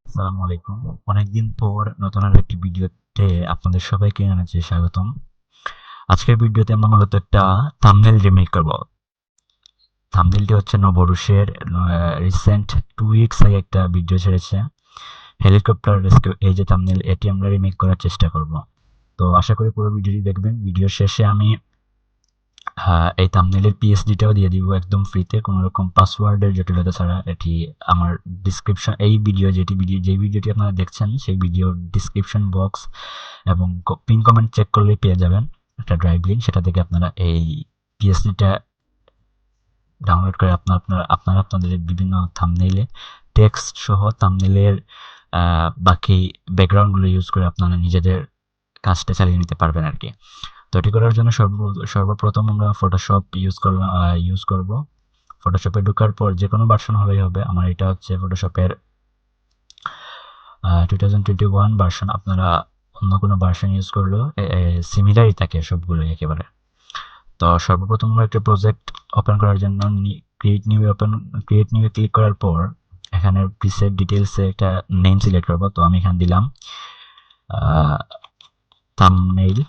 আসসালামু আলাইকুম। অনেকদিন পর নতুন আরেকটি ভিডিওতে আপনাদের সবাইকে জানাচ্ছি স্বাগতম। আজকের ভিডিওতে আমরা মূলত একটা থাম্বনেল রিমেক করব। থাম্বনেলটি হচ্ছে নবরুষের রিসেন্ট 2 উইকস আগে একটা ভিডিও ছেড়েছে, হেলিকপ্টার রেস্কিউ। এই যে থাম্বনেল, এটি আমরা রিমেক করার চেষ্টা করব। তো আশা করি পুরো ভিডিওটি দেখবেন। ভিডিওর শেষে আমি এই থাম্বনেলের পিএসডিটাও দিয়ে দিব একদম ফ্রিতে, কোনো রকম পাসওয়ার্ডের জটিলতা ছাড়া। এটি আমার ডিসক্রিপশন, এই ভিডিও যে ভিডিওটি আপনারা দেখছেন সেই ভিডিওর ডিসক্রিপশন বক্স এবং পিন কমেন্ট চেক করলে পেয়ে যাবেন একটা ড্রাইভ লিঙ্ক। সেটা থেকে আপনারা এই পিএসডিটা ডাউনলোড করে আপনারা আপনাদের বিভিন্ন থাম্বনেইলে টেক্সট সহ থাম্বনেইলের বাকি ব্যাকগ্রাউন্ডগুলো ইউজ করে আপনারা নিজেদের কাজটা চালিয়ে নিতে পারবেন আর কি। তো এটি করার জন্য সর্বপ্রথম আমরা ফটোশপ ইউজ করব। ফটোশপে ঢোকার পর যে কোনো ভার্সন হলেই হবে। আমার এটা হচ্ছে ফটোশপের 2021 ভার্সন। আপনারা অন্য কোনো ভার্সন ইউজ করলেও সিমিলারই থাকে সবগুলোই একেবারে। তো সর্বপ্রথম আমরা একটা প্রজেক্ট ওপেন করার জন্য ক্রিয়েট নিউ ক্লিক করার পর এখানে প্রিসেট ডিটেলসে একটা নেম সিলেক্ট করব। তো আমি এখানে দিলাম থাম্বনেইল,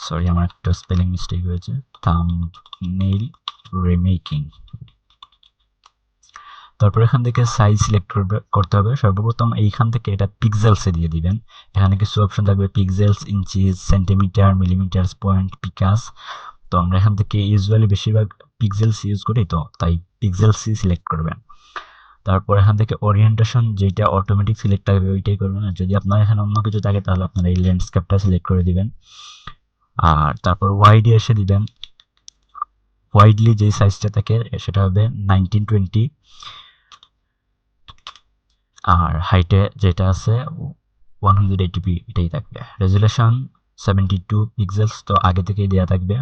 সরি আমার একটা স্পেলিং মিস্টেক হয়েছে, থাম্বনেইল রিমেকিং। তারপর এখান থেকে সাইজ সিলেক্ট করতে হবে। সর্বপ্রথম এইখান থেকে এটা পিক্সেলসে দিয়ে দিবেন। এখানে কিছু অপশন থাকবে, pixels, inches, centimetre, millimetre, point, picas. তো আমরা এখান থেকে ইউজুয়ালি বেশিরভাগ পিক্সেলস ইউজ করি, তো তাই পিক্সেলসই সিলেক্ট করবেন। তারপর এখান থেকে ওরিয়েন্টেশন যেটা অটোমেটিক সিলেক্ট থাকবে ওইটাই করবেন। আর যদি আপনার এখানে অন্য কিছু থাকে তাহলে আপনারা এই ল্যান্ডস্কেপটা সিলেক্ট করে দিবেন। আর তারপর ওয়াইডে এসে দিবেন। ওয়াইডলি যে সাইজটা থাকে সেটা হবে 1920। আর হাইটে যেটা আছে 180p এটাই থাকবে। রেজুলেশন 72 পিক্সেলস, তো আগে থেকেই দেওয়া থাকবে।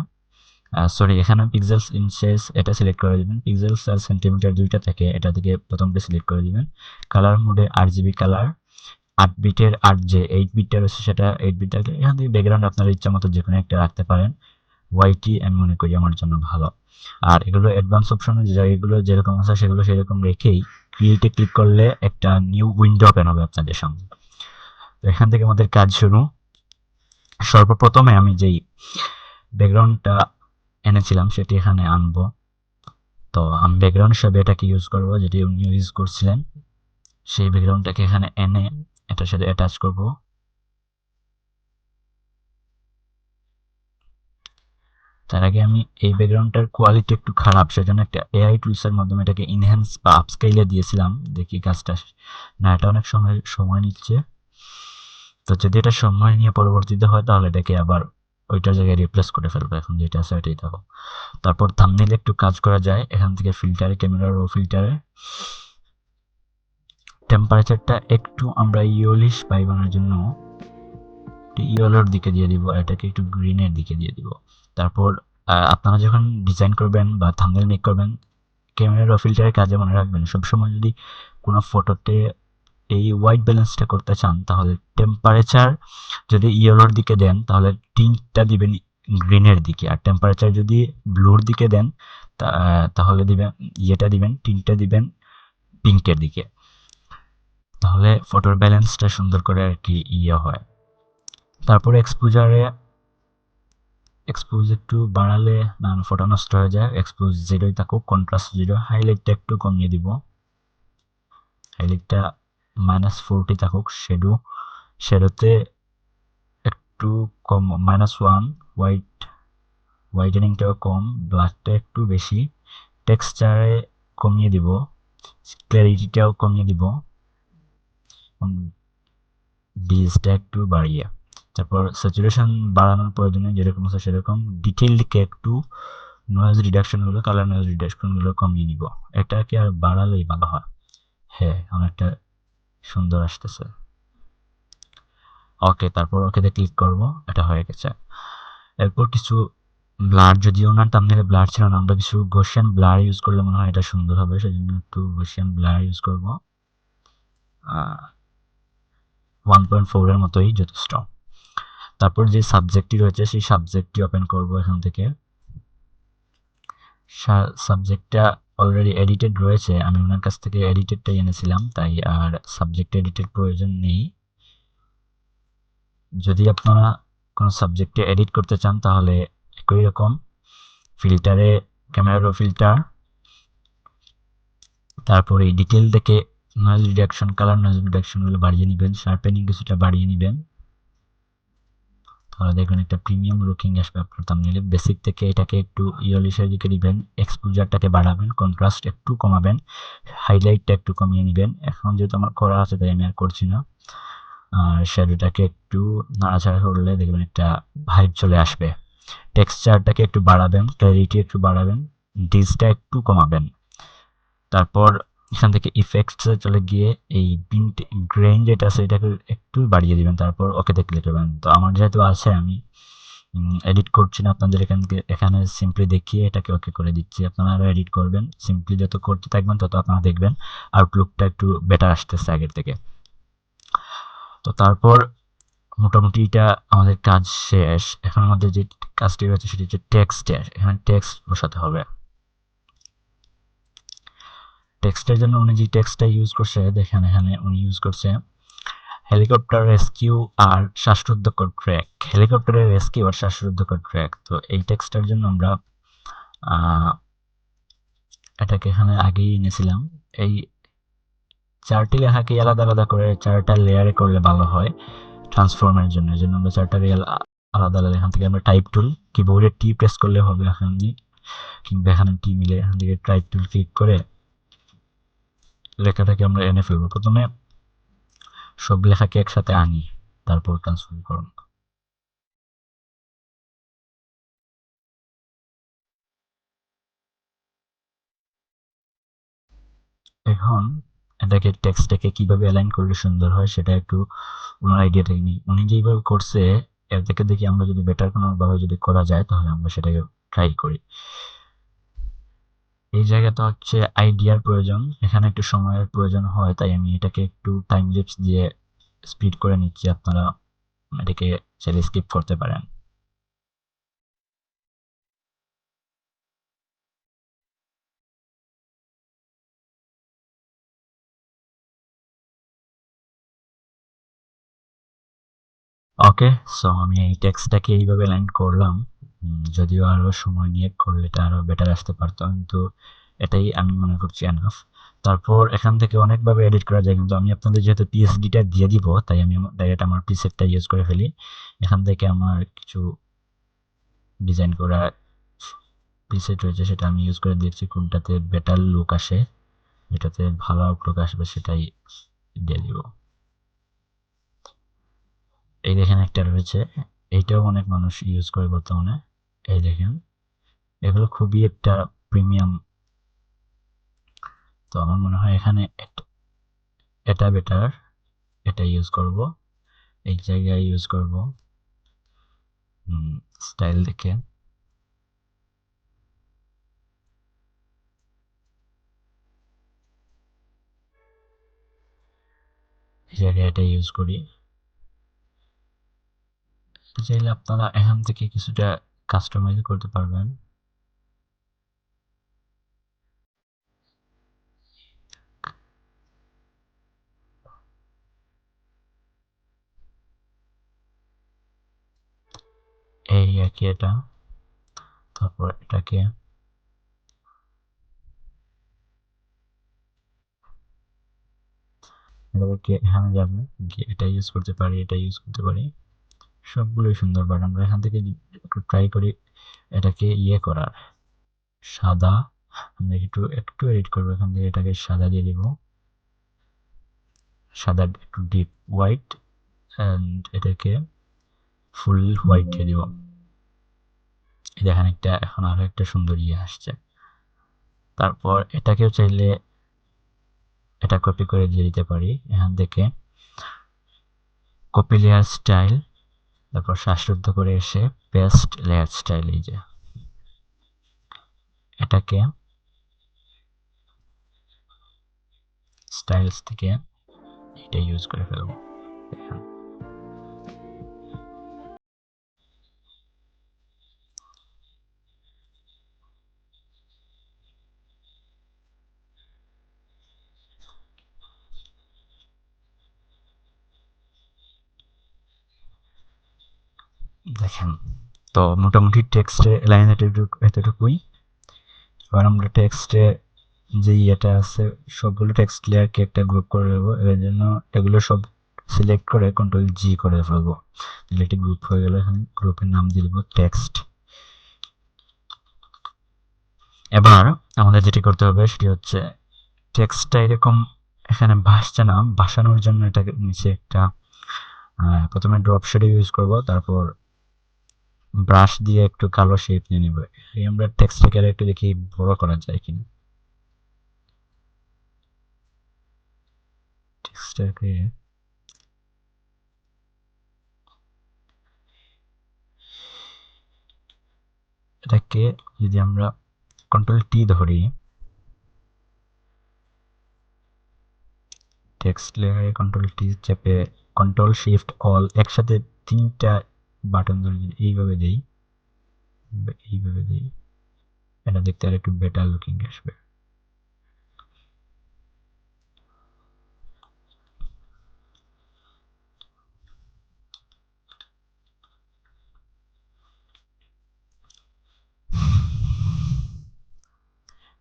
সরি, এখানে পিক্সেলস ইঞ্চেস এটা সিলেক্ট করে দিবেন। পিক্সেলস আর সেন্টিমিটার দুইটা থাকে, এটা থেকে প্রথমটা সিলেক্ট করে দিবেন। কালার মোডে RGB কালার, 8 বিটের 8 বিটটা রয়েছে সেটা 8 বিট থাকলে এখান থেকে ব্যাকগ্রাউন্ড আপনার ইচ্ছা মতো যে কোনো একটা রাখতে পারেন। ওয়াইটি আমি মনে করি আমার জন্য ভালো। আর এগুলো অ্যাডভান্স অপশন, যেগুলো যেরকম আছে সেগুলো সেরকম রেখেই ক্রিয়েটে ক্লিক করলে একটা নিউ উইন্ডো ওপেন হবে আপনাদের সামনে। তো এখান থেকে আমাদের কাজ শুরু। সর্বপ্রথমে আমি যেই ব্যাকগ্রাউন্ডটা এনেছিলাম সেটি এখানে আনবো। তো আমি ব্যাকগ্রাউন্ড হিসাবে এটাকে ইউজ করবো, যেটি উনি ইউজ করছিলেন। সেই ব্যাকগ্রাউন্ডটাকে এখানে এনে এটার সাথে অ্যাটাচ করব। তার আগে আমি এই ব্যাকগ্রাউন্ডটার কোয়ালিটি একটু খারাপ, সেজন্য একটা এআই টুলসের মাধ্যমে এটাকে ইনহ্যান্স বা আপস্কেলে দিয়েছিলাম। দেখি কাজটা, না এটা অনেক সময় সময় নিচ্ছে। তো যদি এটা সময় নিয়ে পরবর্তীতে হয় তাহলে এটাকে আবার ওইটার জায়গায় রিপ্লেস করে ফেলবো। এখন যেটা আছে এটাই থাকো। তারপর থাম্বনেইলে একটু কাজ করা যায়। এখান থেকে ফিল্টারে, ক্যামেরা রো ফিল্টারে টেম্পারেচারটা একটু আমরা ইয়েলিশ পাইবানোর জন্য ইয়েলোর দিকে দিয়ে দিব, এটাকে একটু গ্রিনের দিকে দিয়ে দিব। তারপর আপনারা যখন ডিজাইন করবেন বা থাম্বনেল মেক করবেন, ক্যামেরা র ফিল্টারের কাজে মনে রাখবেন সবসময় যদি কোনো ফটোতে এই হোয়াইট ব্যালেন্সটা করতে চান তাহলে টেম্পারেচার যদি ইয়েলোর দিকে দেন তাহলে টিন্টটা দিবেন গ্রিনের দিকে, আর টেম্পারেচার যদি ব্লুর দিকে দেন তাহলে দিবেন টিন্টটা দিবেন পিঙ্কের দিকে। তাহলে ফটোর ব্যালেন্সটা সুন্দর করে আর কি হয়। তারপরে এক্সপোজ একটু বাড়ালে না ফটো নষ্ট হয়ে যায়। এক্সপোজ জিরোই থাকুক, কন্ট্রাস্ট জিরো। হাইলাইটটা একটু কমিয়ে দিব, হাইলাইটটা -40 থাকুক। শ্যাডোতে একটু কম, -1। হোয়াইটেনিংটাও কম, ব্ল্যাকটা একটু বেশি। টেক্সচারে কমিয়ে দিব, ক্ল্যারিটিটাও কমিয়ে দিব, ডিজটা একটু বাড়িয়ে। তারপর স্যাচুরেশন বাড়ানোর প্রয়োজনে যেরকম আছে সেরকম। ডিটেইলকে একটু নয়েজ রিডাকশন গুলো, কালার নয়েজ রিডাকশন গুলো কমিয়ে নিব। এটাকে আর বাড়ালেই ভালো হয়। হ্যাঁ, অনেকটা সুন্দর আসতেছে। ওকে, তারপর ওকেতে ক্লিক করব। এটা হয়ে গেছে। এরপর কিছু ব্লার, যদিও ওনার থাম্বনেইলে ব্লার ছিল না, আমরা কিছু গসিয়ান ব্লার ইউজ করলে মনে হয় এটা সুন্দর হবে, সেজন্য একটু গসিয়ান ব্লার ইউজ করব। 1.4 এর মতোই যথেষ্ট। তারপর যে সাবজেক্টটি রয়েছে সেই সাবজেক্টটি ওপেন করব এখান থেকে। সাবজেক্টটা অলরেডি এডিটেড রয়েছে, আমি ওনার কাছ থেকে এডিটেডটাই এনেছিলাম, তাই আর সাবজেক্ট এডিটের প্রয়োজন নেই। যদি আপনারা কোনো সাবজেক্টে এডিট করতে চান তাহলে একই রকম ফিল্টারে ক্যামেরা রো ফিল্টার, তারপরে ডিটেল থেকে নয়েজ রিডাকশন, কালার নয়েজ রিডাকশনগুলো বাড়িয়ে নেবেন, শার্পেনিং কিছুটা বাড়িয়ে নেবেন, তাহলে দেখবেন একটা প্রিমিয়াম লুকিং আসবে আপনার থাম্বনেইলে। বেসিক থেকে এটাকে একটু ইয়েলোইশের দিকে দিবেন, এক্সপোজারটাকে বাড়াবেন, কন্ট্রাস্ট একটু কমাবেন, হাইলাইটটা একটু কমিয়ে নেবেন। এখন যেহেতু আমার করা আছে তাই আমি আর করছি না। আর শ্যাডোটাকে একটু নাড়াচাড়া করলে দেখবেন একটা ভাইব চলে আসবে। টেক্সচারটাকে একটু বাড়াবেন, ক্ল্যারিটি একটু বাড়াবেন, ডিজটা একটু কমাবেন। তারপর এখান থেকে ইফেক্টসে চলে গিয়ে এই প্রিন্ট গ্রেইন যেটা আছে এটাকে একটু বাড়িয়ে দিবেন, তারপর ওকেতে ক্লিক করবেন। তো আমার যেহেতু আছে আমি এডিট করছি না, আপনাদের এখানে সিম্পলি দেখিয়ে এটাকে ওকে করে দিচ্ছি। আপনারা এডিট করবেন, সিম্পলি যত করতে থাকবেন তত আপনারা দেখবেন আউটলুকটা একটু বেটার আসতেছে আগের থেকে। তো তারপর মোটামুটি এটা আমাদের কাজ শেষ। এখন আমাদের যে কাজটি রয়েছে সেটি হচ্ছে টেক্সটের। এখানে টেক্সট বসাতে হবে। টেক্সটের জন্য উনি যে টেক্সটটা ইউজ করছে দেখেন, এখানে উনি ইউজ করছে হেলিকপ্টার রেস্কিউ আর শ্বাসরুদ্ধকর ট্র্যাক। হেলিকপ্টারের রেস্কিউ আর শ্বাসরুদ্ধকর ট্র্যাক। তো এই টেক্সটটার জন্য আমরা এটাকে এখানে আগেই এনেছিলাম। এই চারটি লেখাকে আলাদা আলাদা করে চারটা লেয়ারে করলে ভালো হয় ট্রান্সফর্মের জন্য। এই জন্য আমরা চারটা রিয়েল আলাদা আলাদা, এখান থেকে আমরা টাইপ টুল, কিবোর্ডে টি প্রেস করলে হবে এখানে, কিংবা এখানে টি মিলে এখান থেকে টাইপ টুল ক্লিক করে লেখাটাকে আমরা এনে ফেলবো। প্রথমে সব লেখাকে একসাথে আনি, তারপর ট্রান্সফর্ম করুন। এখন এটাকে টেক্সটটাকে কিভাবে অ্যালাইন করলে সুন্দর হয় সেটা একটু ওনার আইডিয়াটা নিই। উনি যেভাবে করছে এর থেকে দেখি আমরা যদি বেটার কোনো ভাবে যদি করা যায় তাহলে আমরা সেটাকে ট্রাই করি। এই জায়গাটা হচ্ছে আইডিয়ার প্রয়োজন, এখানে একটু সময়ের প্রয়োজন হয়, তাই আমি এটাকে একটু টাইম ল্যাপস দিয়ে স্পিড করে নিচ্ছি। আপনারা এটাকে চাইলে স্কিপ করতে পারেন। ওকে, সো আমি এই টেক্সটটাকে এইভাবে লাইন করলাম। যদিও আরো সময় নিয়ে করলে এটা আরো বেটার আসতে পারতো, কিন্তু এটাই আমি মনে করছি এনাফ। তারপর এখান থেকে অনেকভাবে এডিট করা যায়, কিন্তু আমি আপনাদের যেহেতু পিএসডিটা দিয়ে দিব তাই আমি ডাইরেক্ট আমার প্রিসেটটা ইউজ করে ফেলি। এখান থেকে আমার কিছু ডিজাইন করা প্রিসেট রয়েছে সেটা আমি ইউজ করে দেখছি কোনটাতে বেটার লুক আসে, যেটাতে ভালো আউটলুক আসবে সেটাই দিয়ে দিব। এই দেখেন একটা রয়েছে, এইটাও অনেক মানুষ ইউজ করে বর্তমানে। এই দেখেন, এগুলো খুবই একটা প্রিমিয়াম। তো আমার মনে হয় এখানে এটা বেটার, এটা ইউজ করব, এই জায়গায় ইউজ করব স্টাইল দেখে। এই জায়গায় এটা ইউজ করি। চাইলে আপনারা এখান থেকে কিছুটা কাস্টমাইজ করতে পারবেন। এই আর কি এটা। তারপর এটাকে এখানে যাবো, গিয়ে এটা ইউজ করতে পারি, এটা ইউজ করতে পারি, সবগুলোই সুন্দর। বাট আমরা এখান থেকে একটু ট্রাই করি এটাকে ইয়ে করার, সাদা। আমরা একটু একটু এডিট করবো, এখান থেকে এটাকে সাদা দিয়ে দিব, সাদা একটু ডিপ হোয়াইট, অ্যান্ড এটাকে ফুল হোয়াইট দিয়ে দিব। দেখেন একটা এখন আরো একটা সুন্দর ইয়ে আসছে। তারপর এটাকেও চাইলে এটা কপি করে দিয়ে দিতে পারি এখান থেকে, কপি লেয়ার স্টাইল, তারপর শ্বাসরুদ্ধ করে এসে পেস্ট লেয়ার স্টাইল, এই যে এটাকে স্টাইলস থেকে এটা ইউজ করে ফেলবো। দেখেন, দেখেন, তো মোটামুটি টেক্সটে লাইন এতটুকুই। এবার আমরা টেক্সটে যে ইয়েটা আছে সবগুলো টেক্সট লেয়ারকে একটা গ্রুপ করে দেবো। এর জন্য এগুলো সব সিলেক্ট করে কন্ট্রোল জি করে ফেলবো, দিলে একটি গ্রুপ হয়ে গেলে এখানে গ্রুপের নাম দিয়ে দেবো টেক্সট। এবার আমাদের যেটি করতে হবে সেটি হচ্ছে টেক্সটটা এরকম এখানে ভাসছে না, ভাসানোর জন্য এটাকে নিচে একটা প্রথমে ড্রপ শেডো ইউজ করব, তারপর ব্রাশ দিয়ে একটু কালো শেপ নিয়ে নিব। এই আমরা টেক্সটটাকে একটু দেখি বড় করা যায় কিনা। টেক্সটটাকে এটাকে যদি আমরা কন্ট্রোল টি ধরি, টেক্সট লেয়ারে কন্ট্রোল টি চেপে কন্ট্রোল শিফট অল একসাথে তিনটা বাটন ধরে যদি এইভাবে দিই, এটা দেখতে আর একটু বেটার লুকিং আসবে।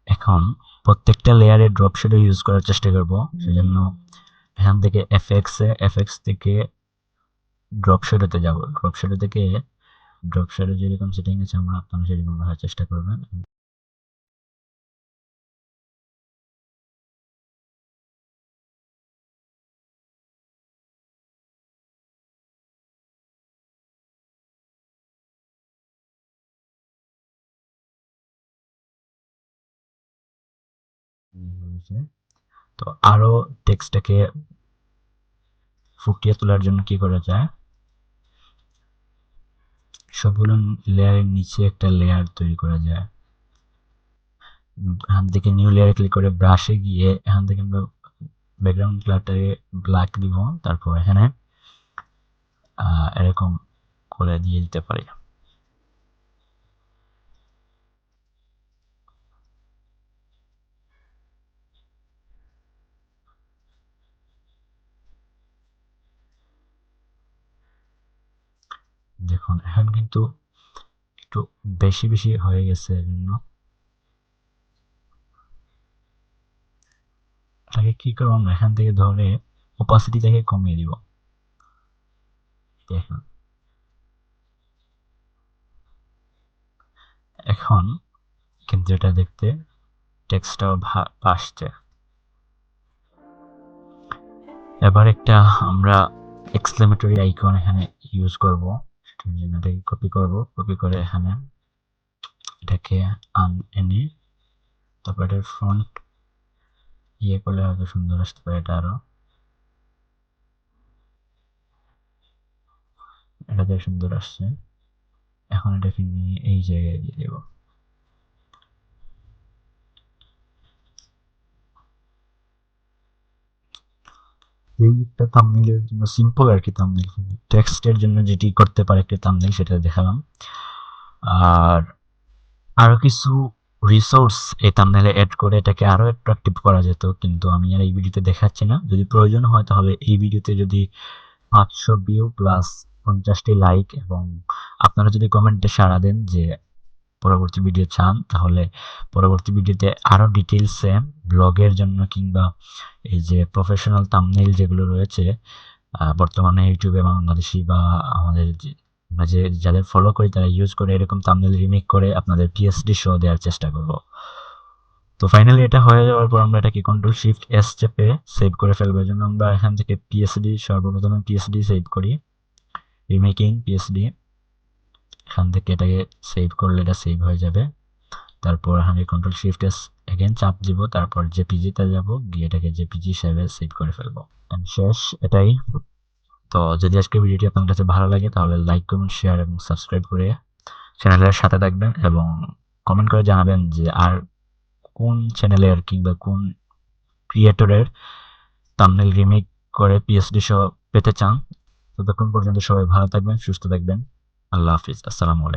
এখন প্রত্যেকটা লেয়ারে ড্রপ শ্যাডো ইউজ করার চেষ্টা করব। সেজন্য এখান থেকে এফএক্স থেকে ড্রপ শ্যাডোতে যাব। ড্রপ শ্যাডো যেরকম সেটিং আছে আমরা আপনারা সেরকম রাখার চেষ্টা করবেন। তো আরো টেক্সটটাকে ফুটিয়ে তোলার জন্য কি করা যায়, সবগুলো লেয়ারের নিচে একটা লেয়ার তৈরি করা যায়। এখান থেকে নিউ লেয়ারে ক্লিক করে ব্রাশে গিয়ে এখান থেকে আমরা ব্যাকগ্রাউন্ড কালারটাকে ব্ল্যাক দিব, তারপর এখানে এরকম করে দিয়ে দিতে পারি। দেখুন এখন কিন্তু একটু বেশি বেশি হয়ে গেছে, এজন্য এটাকে কি করবো আমরা এখান থেকে ধরে ওপাসিটিটাকে কমিয়ে দিব। দেখুন এখন কিন্তু এটা দেখতে টেক্সটটাও আসছে। এবার একটা আমরা এক্সক্লেমেটরি আইকন এখানে ইউজ করব, সেটার জন্য এটাকে কপি করে এখানে এটাকে এনে তারপর এটার ফ্রন্ট ইয়ে করলে হয়তো সুন্দর আসতে পারে। এটা আরো এটাতে সুন্দর আসছে। এখন এটাকে নিয়ে এই জায়গায় দিয়ে দেবো। এইটা থাম্বনেইলের জন্য সিম্পল আর কি, থাম্বনেইল টেক্সটের জন্য যেটি করতে পারে একটা থাম্বনেইল সেটা দেখালাম। আর আরো কিছু রিসোর্স এই থাম্বনেইলে এড করে এটাকে আরো অ্যাট্রাকটিভ করা যেত, কিন্তু আমি আর এই ভিডিওতে দেখাচ্ছি না। যদি প্রয়োজন হয় তাহলে এই ভিডিওতে যদি 500 ভিউ প্লাস 50টি লাইক এবং আপনারা যদি কমেন্টে সাড়া দেন যে পরবর্তী ভিডিও চান, তাহলে পরবর্তী ভিডিওতে আরো ডিটেইলসে ব্লগের জন্য কিংবা এই যে প্রফেশনাল থাম্বনেইল যেগুলো রয়েছে বর্তমানে ইউটিউবে বাংলাদেশি বা আমাদের যে যাদের ফলো করি তারা ইউজ করে এরকম থাম্বনেইল রিমেক করে আপনাদের পিএসডি শো দেওয়ার চেষ্টা করব। তো ফাইনালি এটা হয়ে যাওয়ার পর আমরা এটাকে কন্ট্রোল শিফট এস চেপে সেভ করে ফেলবো। এর জন্য আমরা এখান থেকে পিএসডি সর্বপ্রথমে পিএসডি সেভ করি, রিমেকিং পিএসডি। এখান থেকে এটাকে সেভ করলে এটা সেভ হয়ে যাবে। তারপর আমি কন্ট্রোল শিফট এস এগেন চাপ দিব, তারপর জেপিজিতে যাব, গিয়ে এটাকে জেপিজি হিসেবে সেভ করে ফেলবো। শেষ এটাই। তো যদি আজকের ভিডিওটি আপনার কাছে ভালো লাগে তাহলে লাইক কমেন্ট শেয়ার এবং সাবস্ক্রাইব করে চ্যানেলের সাথে থাকবেন এবং কমেন্ট করে জানাবেন যে আর কোন চ্যানেলের কিংবা কোন ক্রিয়েটরের থাম্বনেইল রিমেক করে পিএসডি সহ পেতে চান। ততক্ষণ পর্যন্ত সবাই ভালো থাকবেন, সুস্থ থাকবেন। আল্লাহ হাফিজ, আসসালামু আলাইকুম।